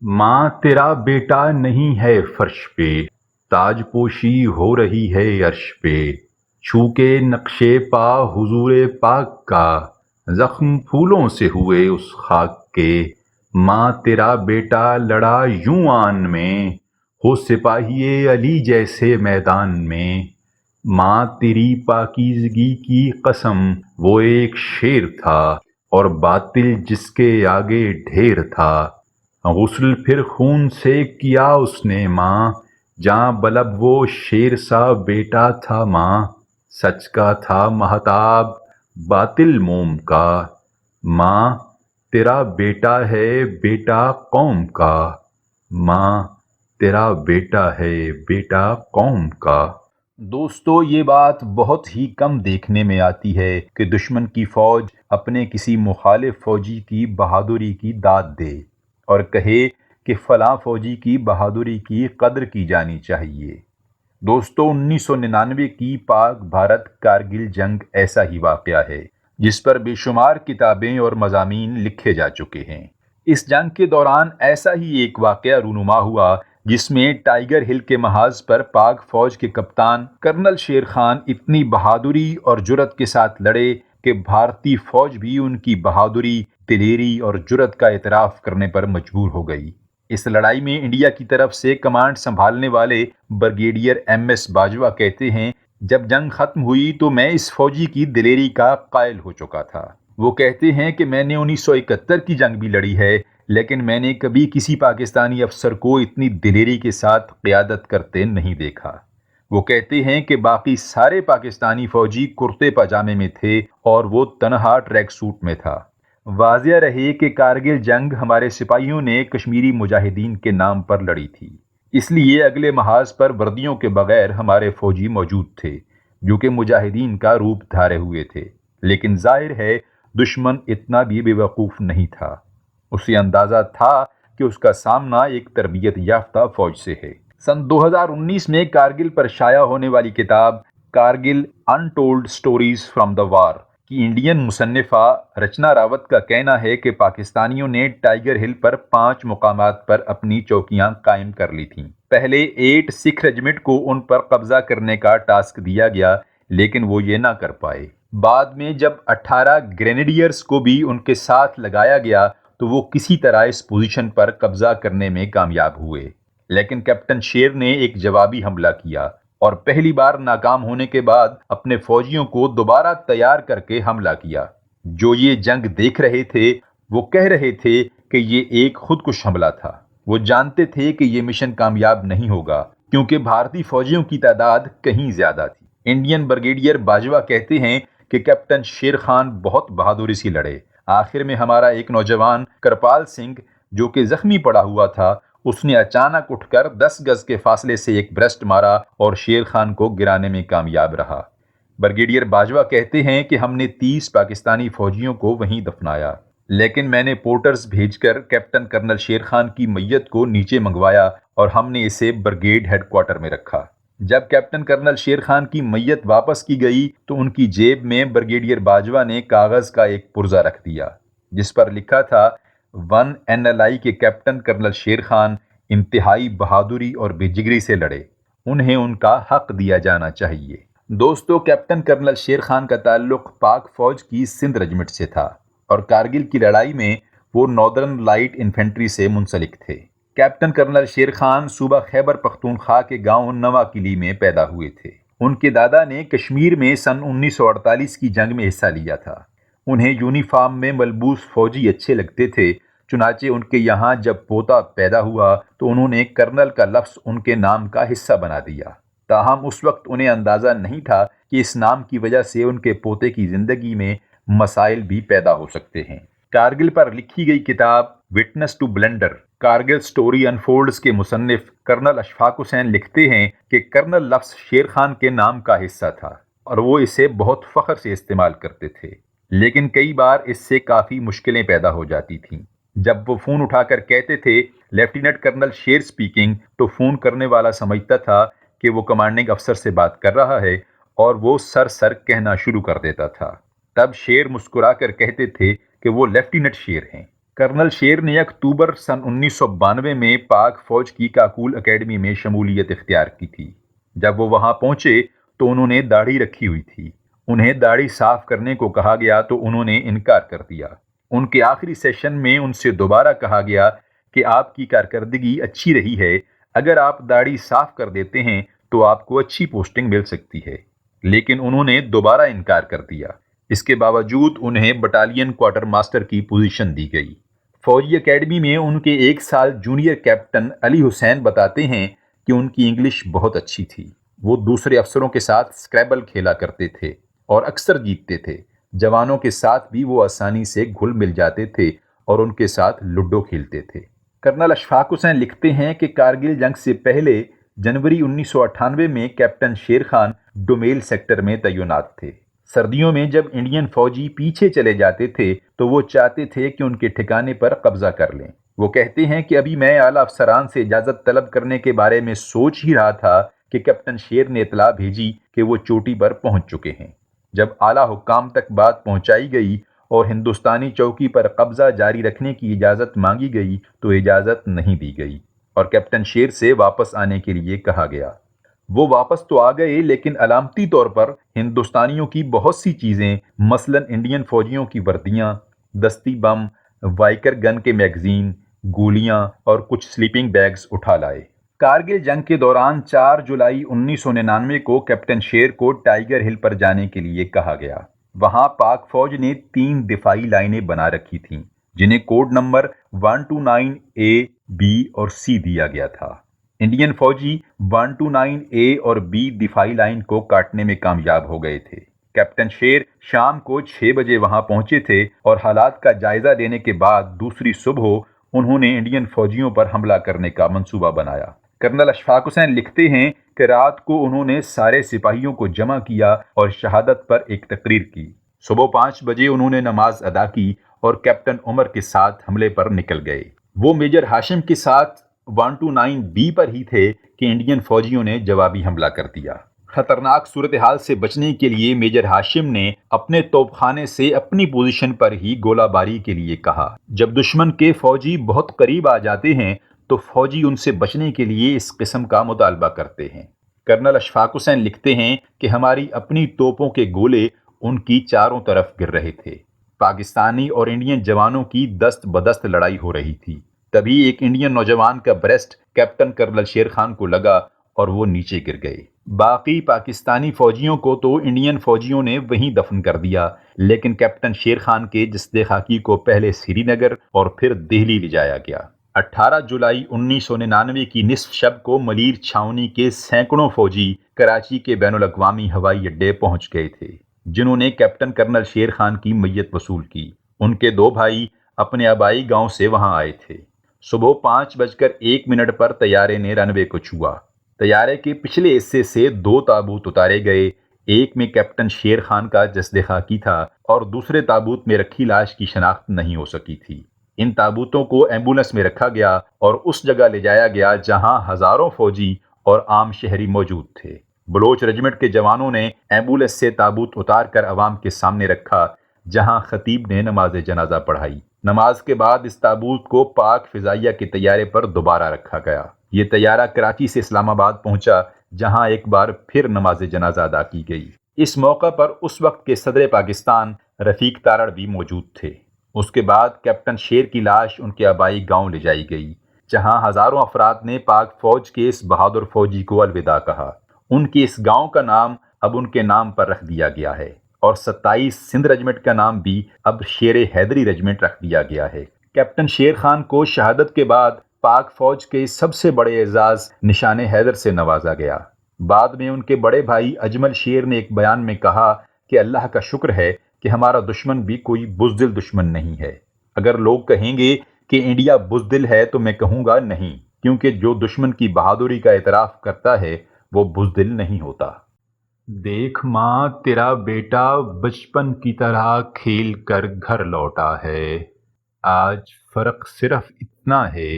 ماں تیرا بیٹا نہیں ہے فرش پہ، تاج پوشی ہو رہی ہے عرش پہ، چھو کے نقشے پا حضور پاک کا، زخم پھولوں سے ہوئے اس خاک کے۔ ماں تیرا بیٹا لڑا یوں آن میں، ہو سپاہی علی جیسے میدان میں۔ ماں تیری پاکیزگی کی قسم، وہ ایک شیر تھا، اور باطل جس کے آگے ڈھیر تھا۔ غسل پھر خون سے کیا اس نے ماں، جاں بلب وہ شیر سا بیٹا تھا ماں۔ سچ کا تھا مہتاب باطل موم کا، ماں تیرا بیٹا ہے بیٹا قوم کا۔ ماں تیرا بیٹا ہے بیٹا قوم کا۔ دوستو، یہ بات بہت ہی کم دیکھنے میں آتی ہے کہ دشمن کی فوج اپنے کسی مخالف فوجی کی بہادری کی داد دے اور کہے کہ فلاں فوجی کی بہادری کی قدر کی جانی چاہیے۔ دوستو، 1999 کی پاک بھارت کارگل جنگ ایسا ہی واقعہ ہے جس پر بے شمار کتابیں اور مضامین لکھے جا چکے ہیں۔ اس جنگ کے دوران ایسا ہی ایک واقعہ رونما ہوا جس میں ٹائیگر ہل کے محاذ پر پاک فوج کے کپتان کرنل شیر خان اتنی بہادری اور جرأت کے ساتھ لڑے کہ بھارتی فوج بھی ان کی بہادری، دلیری اور جرأت کا اعتراف کرنے پر مجبور ہو گئی۔ اس لڑائی میں انڈیا کی طرف سے کمانڈ سنبھالنے والے بریگیڈیئر ایم ایس باجوہ کہتے ہیں، جب جنگ ختم ہوئی تو میں اس فوجی کی دلیری کا قائل ہو چکا تھا۔ وہ کہتے ہیں کہ میں نے 1971 کی جنگ بھی لڑی ہے، لیکن میں نے کبھی کسی پاکستانی افسر کو اتنی دلیری کے ساتھ قیادت کرتے نہیں دیکھا۔ وہ کہتے ہیں کہ باقی سارے پاکستانی فوجی کرتے پاجامے میں تھے اور وہ تنہا ٹریک سوٹ میں تھا۔ واضح رہے کہ کارگل جنگ ہمارے سپاہیوں نے کشمیری مجاہدین کے نام پر لڑی تھی، اس لیے اگلے محاذ پر وردیوں کے بغیر ہمارے فوجی موجود تھے جو کہ مجاہدین کا روپ دھارے ہوئے تھے، لیکن ظاہر ہے دشمن اتنا بھی بے وقوف نہیں تھا۔ اسے اندازہ تھا کہ اس کا سامنا ایک تربیت یافتہ فوج سے ہے۔ سن 2019 میں کارگل پر شائع ہونے والی کتاب Kargil Untold Stories from the War کی انڈین مصنفہ رچنا راوت کا کہنا ہے کہ پاکستانیوں نے ٹائیگر ہل پر 5 مقامات پر اپنی چوکیاں قائم کر لی تھیں۔ پہلے 8 سکھ ریجمنٹ کو ان پر قبضہ کرنے کا ٹاسک دیا گیا، لیکن وہ یہ نہ کر پائے۔ بعد میں جب 18 گرینیڈیئرز کو بھی ان کے ساتھ لگایا گیا تو وہ کسی طرح اس پوزیشن پر قبضہ کرنے میں کامیاب ہوئے، لیکن کیپٹن شیر نے ایک جوابی حملہ کیا اور پہلی بار ناکام ہونے کے بعد اپنے فوجیوں کو دوبارہ تیار کر کے حملہ کیا۔ جو یہ جنگ دیکھ رہے تھے وہ کہہ رہے تھے کہ یہ ایک خودکش حملہ تھا۔ وہ جانتے تھے کہ یہ مشن کامیاب نہیں ہوگا کیونکہ بھارتی فوجیوں کی تعداد کہیں زیادہ تھی۔ انڈین بریگیڈیئر باجوہ کہتے ہیں کہ کیپٹن شیر خان بہت بہادری سے لڑے۔ آخر میں ہمارا ایک نوجوان کرپال سنگھ جو کہ زخمی پڑا ہوا تھا، اس نے اچانک اٹھ کر 10 گز کے فاصلے سے ایک برسٹ مارا اور شیر خان کو گرانے میں کامیاب رہا۔ بریگیڈیئر باجوہ کہتے ہیں کہ ہم نے 30 پاکستانی فوجیوں کو وہیں دفنایا، لیکن میں نے پورٹرز بھیج کر کیپٹن کرنل شیر خان کی میت کو نیچے منگوایا اور ہم نے اسے بریگیڈ ہیڈ کوارٹر میں رکھا۔ جب کیپٹن کرنل شیر خان کی میت واپس کی گئی تو ان کی جیب میں بریگیڈیئر باجوہ نے کاغذ کا ایک پرزہ رکھ دیا جس پر لکھا تھا 1 NLI کے کیپٹن کرنل شیر خان انتہائی بہادری اور بے جگری سے لڑے، انہیں ان کا حق دیا جانا چاہیے۔ دوستو، کیپٹن کرنل شیر خان کا تعلق پاک فوج کی سندھ ریجمنٹ سے تھا اور کارگل کی لڑائی میں وہ ناردرن لائٹ انفینٹری سے منسلک تھے۔ کیپٹن کرنل شیر خان صوبہ خیبر پختونخوا کے گاؤں نواں قلی میں پیدا ہوئے تھے۔ ان کے دادا نے کشمیر میں سن 1948 کی جنگ میں حصہ لیا تھا۔ انہیں یونیفارم میں ملبوس فوجی اچھے لگتے تھے، چنانچہ ان کے یہاں جب پوتا پیدا ہوا تو انہوں نے کرنل کا لفظ ان کے نام کا حصہ بنا دیا۔ تاہم اس وقت انہیں اندازہ نہیں تھا کہ اس نام کی وجہ سے ان کے پوتے کی زندگی میں مسائل بھی پیدا ہو سکتے ہیں۔ کارگل پر لکھی گئی کتاب Witness to Blunder Kargil Story Unfolds کے مصنف کرنل اشفاق حسین لکھتے ہیں کہ کرنل لفظ شیر خان کے نام کا حصہ تھا اور وہ اسے بہت فخر سے استعمال کرتے تھے، لیکن کئی بار اس سے کافی مشکلیں پیدا ہو جاتی تھیں۔ جب وہ فون اٹھا کر کہتے تھے لیفٹیننٹ کرنل شیر سپیکنگ تو فون کرنے والا سمجھتا تھا کہ وہ کمانڈنگ افسر سے بات کر رہا ہے اور وہ سر کہنا شروع کر دیتا تھا۔ تب شیر مسکرا کر کہتے تھے کہ وہ لیفٹیننٹ شیر ہیں۔ کرنل شیر نے اکتوبر سن 1992 میں پاک فوج کی کاکول اکیڈمی میں شمولیت اختیار کی تھی۔ جب وہ وہاں پہنچے تو انہوں نے داڑھی رکھی ہوئی تھی۔ انہیں داڑھی صاف کرنے کو کہا گیا تو انہوں نے انکار کر دیا۔ ان کے آخری سیشن میں ان سے دوبارہ کہا گیا کہ آپ کی کارکردگی اچھی رہی ہے، اگر آپ داڑھی صاف کر دیتے ہیں تو آپ کو اچھی پوسٹنگ مل سکتی ہے، لیکن انہوں نے دوبارہ انکار کر دیا۔ اس کے باوجود انہیں بٹالین کوارٹر ماسٹر کی پوزیشن دی گئی۔ فوجی اکیڈمی میں ان کے 1 سال جونیئر کیپٹن علی حسین بتاتے ہیں کہ ان کی انگلش بہت اچھی تھی۔ وہ دوسرے افسروں کے ساتھ اسکریبل کھیلا کرتے تھے اور اکثر جیتتے تھے۔ جوانوں کے ساتھ بھی وہ آسانی سے گھل مل جاتے تھے اور ان کے ساتھ لوڈو کھیلتے تھے۔ کرنل اشفاق حسین لکھتے ہیں کہ کارگل جنگ سے پہلے جنوری 1998 میں کیپٹن شیر خان ڈومیل سیکٹر میں تعینات تھے۔ سردیوں میں جب انڈین فوجی پیچھے چلے جاتے تھے تو وہ چاہتے تھے کہ ان کے ٹھکانے پر قبضہ کر لیں۔ وہ کہتے ہیں کہ ابھی میں اعلیٰ افسران سے اجازت طلب کرنے کے بارے میں سوچ ہی رہا تھا کہ کیپٹن شیر نے اطلاع بھیجی کہ وہ چوٹی پر پہنچ چکے ہیں۔ جب اعلیٰ حکام تک بات پہنچائی گئی اور ہندوستانی چوکی پر قبضہ جاری رکھنے کی اجازت مانگی گئی تو اجازت نہیں دی گئی اور کیپٹن شیر سے واپس آنے کے لیے کہا گیا۔ وہ واپس تو آ گئے لیکن علامتی طور پر ہندوستانیوں کی بہت سی چیزیں، مثلاً انڈین فوجیوں کی وردیاں، دستی بم، وائکر گن کے میگزین، گولیاں اور کچھ سلیپنگ بیگز اٹھا لائے۔ کارگل جنگ کے دوران 4 جولائی 1999 کو کیپٹن شیر کو ٹائیگر ہل پر جانے کے لیے کہا گیا۔ وہاں پاک فوج نے 3 دفاعی لائنیں بنا رکھی تھیں جنہیں کوڈ نمبر 129 اے، بی اور سی دیا گیا تھا۔ انڈین فوجی 129 اے اور بی دفاعی لائن کو کاٹنے میں کامیاب ہو گئے تھے۔ کیپٹن شیر شام کو 6 بجے وہاں پہنچے تھے اور حالات کا جائزہ لینے کے بعد دوسری صبح انہوں نے انڈین فوجیوں پر حملہ کرنے کا منصوبہ بنایا۔ کرنل اشفاق حسین لکھتے ہیں کہ رات کو انہوں نے سارے سپاہیوں کو جمع کیا اور شہادت پر ایک تقریر کی۔ صبح 5 بجے انہوں نے نماز ادا کی اور کیپٹن عمر کے ساتھ حملے پر نکل گئے۔ وہ میجر ہاشم کے ساتھ 129 بی پر ہی تھے کہ انڈین فوجیوں نے جوابی حملہ کر دیا۔ خطرناک صورتحال سے بچنے کے لیے میجر ہاشم نے اپنے توپ خانے سے اپنی پوزیشن پر ہی گولہ باری کے لیے کہا۔ جب دشمن کے فوجی بہت قریب آ جاتے ہیں تو فوجی ان سے بچنے کے لیے اس قسم کا مطالبہ کرتے ہیں۔ کرنل اشفاق حسین لکھتے ہیں کہ ہماری اپنی توپوں کے گولے ان کی چاروں طرف گر رہے تھے۔ پاکستانی اور انڈین جوانوں کی دست بدست لڑائی ہو رہی تھی۔ تبھی ایک انڈین نوجوان کا breast captain colonel Sher Khan کو لگا اور وہ نیچے گر گئے۔ باقی پاکستانی فوجیوں کو تو انڈین فوجیوں نے وہیں دفن کر دیا، لیکن کیپٹن شیر خان کے جسد خاکی کو پہلے سری نگر اور پھر دہلی لے جایا گیا۔ 18 جولائی 1999 کی نصف شب کو ملیر چھاؤنی کے سینکڑوں فوجی کراچی کے بین الاقوامی ہوائی اڈے پہنچ گئے تھے، جنہوں نے کیپٹن کرنل شیر خان کی میت وصول کی۔ ان کے 2 بھائی اپنے آبائی گاؤں سے وہاں آئے تھے۔ صبح 5:01 پر طیارے نے رن وے کو چھوا۔ طیارے کے پچھلے حصے سے 2 تابوت اتارے گئے، ایک میں کیپٹن شیر خان کا جسد خاکی تھا اور دوسرے تابوت میں رکھی لاش کی شناخت نہیں ہو سکی تھی۔ ان تابوتوں کو ایمبولینس میں رکھا گیا اور اس جگہ لے جایا گیا جہاں ہزاروں فوجی اور عام شہری موجود تھے۔ بلوچ ریجمنٹ کے جوانوں نے ایمبولینس سے تابوت اتار کر عوام کے سامنے رکھا، جہاں خطیب نے نماز جنازہ پڑھائی۔ نماز کے بعد اس تابوت کو پاک فضائیہ کے طیارے پر دوبارہ رکھا گیا۔ یہ طیارہ کراچی سے اسلام آباد پہنچا، جہاں ایک بار پھر نماز جنازہ ادا کی گئی۔ اس موقع پر اس وقت کے صدر پاکستان رفیق تارڑ بھی موجود تھے۔ اس کے بعد کیپٹن شیر کی لاش ان کے آبائی گاؤں لے جائی گئی، جہاں ہزاروں افراد نے پاک فوج کے اس بہادر فوجی کو الوداع کہا۔ ان کے اس گاؤں کا نام اب ان کے نام پر رکھ دیا گیا ہے اور 27 سندھ ریجمنٹ کا نام بھی اب شیر حیدری ریجمنٹ رکھ دیا گیا ہے۔ کیپٹن شیر خان کو شہادت کے بعد پاک فوج کے سب سے بڑے اعزاز نشان حیدر سے نوازا گیا۔ بعد میں ان کے بڑے بھائی اجمل شیر نے ایک بیان میں کہا کہ اللہ کا شکر ہے کہ ہمارا دشمن بھی کوئی بزدل دشمن نہیں ہے۔ اگر لوگ کہیں گے کہ انڈیا بزدل ہے تو میں کہوں گا نہیں، کیونکہ جو دشمن کی بہادری کا اعتراف کرتا ہے وہ بزدل نہیں ہوتا۔ دیکھ ماں، تیرا بیٹا بچپن کی طرح کھیل کر گھر لوٹا ہے۔ آج فرق صرف اتنا ہے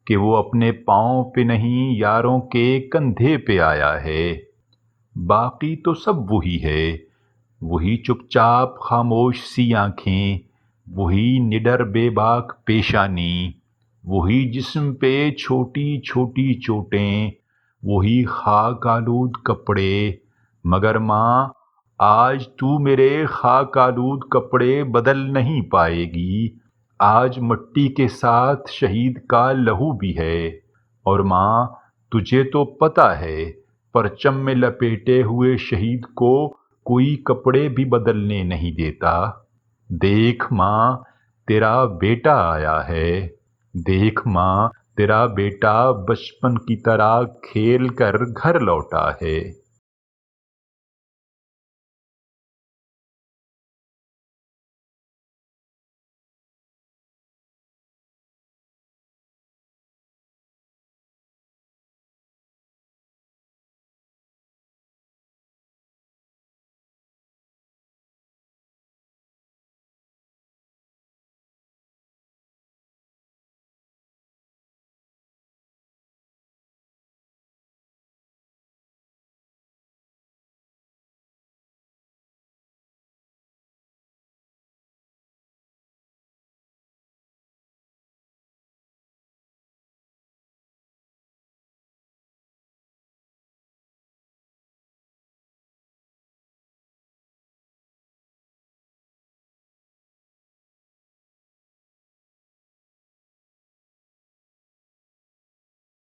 کہ وہ اپنے پاؤں پہ نہیں، یاروں کے کندھے پہ آیا ہے۔ باقی تو سب وہی ہے، وہی چپ چاپ خاموش سی آنکھیں، وہی نڈر بے باک پیشانی، وہی جسم پہ چھوٹی چھوٹی چوٹیں، وہی خاک آلود کپڑے، مگر ماں آج تو میرے خاک آلود کپڑے بدل نہیں پائے گی، آج مٹی کے ساتھ شہید کا لہو بھی ہے، اور ماں تجھے تو پتہ ہے پرچم میں لپیٹے ہوئے شہید کو کوئی کپڑے بھی بدلنے نہیں دیتا۔ دیکھ ماں تیرا بیٹا آیا ہے، دیکھ ماں تیرا بیٹا بچپن کی طرح کھیل کر گھر لوٹا ہے۔